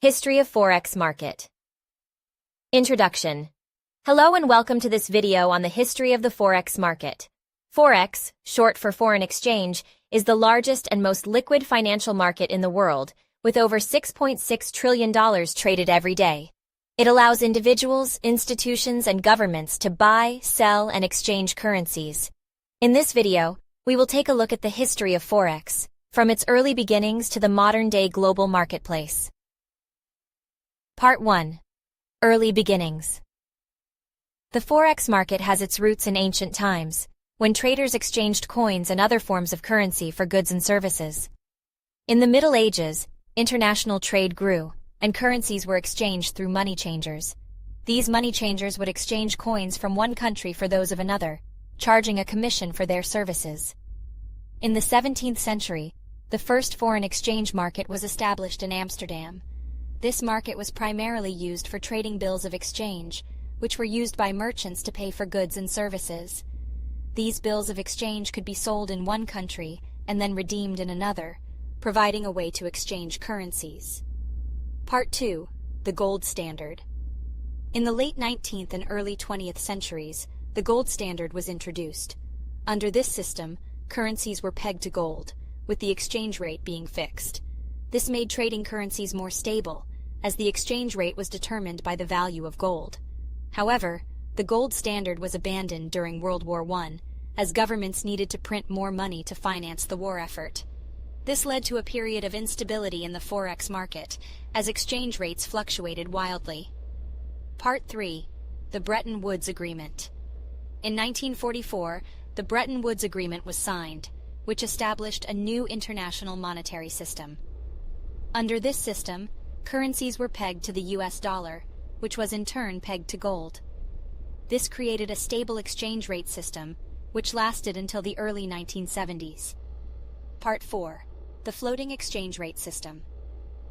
History of Forex Market. Introduction. Hello and welcome to this video on the history of the Forex market. Forex, short for foreign exchange, is the largest and most liquid financial market in the world, with over $6.6 trillion traded every day. It allows individuals, institutions, and governments to buy, sell, and exchange currencies. In this video, we will take a look at the history of Forex, from its early beginnings to the modern-day global marketplace. Part 1. Early Beginnings. The Forex market has its roots in ancient times, when traders exchanged coins and other forms of currency for goods and services. In the Middle Ages, international trade grew, and currencies were exchanged through money changers. These money changers would exchange coins from one country for those of another, charging a commission for their services. In the 17th century, the first foreign exchange market was established in Amsterdam. This market was primarily used for trading bills of exchange, which were used by merchants to pay for goods and services. These bills of exchange could be sold in one country and then redeemed in another, providing a way to exchange currencies. Part 2. The Gold Standard. In the late 19th and early 20th centuries, the gold standard was introduced. Under this system, currencies were pegged to gold, with the exchange rate being fixed. This made trading currencies more stable, as the exchange rate was determined by the value of gold. However, the gold standard was abandoned during World War I, as governments needed to print more money to finance the war effort. This led to a period of instability in the Forex market, as exchange rates fluctuated wildly. Part 3. The Bretton Woods Agreement. In 1944, the Bretton Woods Agreement was signed, which established a new international monetary system. Under this system, currencies were pegged to the US dollar, which was in turn pegged to gold. This created a stable exchange rate system, which lasted until the early 1970s. Part 4. The Floating Exchange Rate System.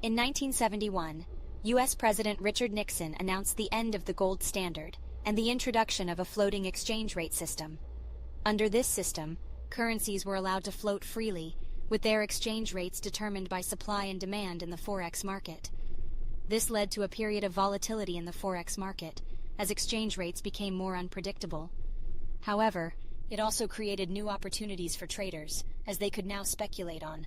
In 1971, U.S. President Richard Nixon announced the end of the gold standard and the introduction of a floating exchange rate system. Under this system, currencies were allowed to float freely, with their exchange rates determined by supply and demand in the Forex market. This led to a period of volatility in the Forex market, as exchange rates became more unpredictable. However, it also created new opportunities for traders, as they could now speculate on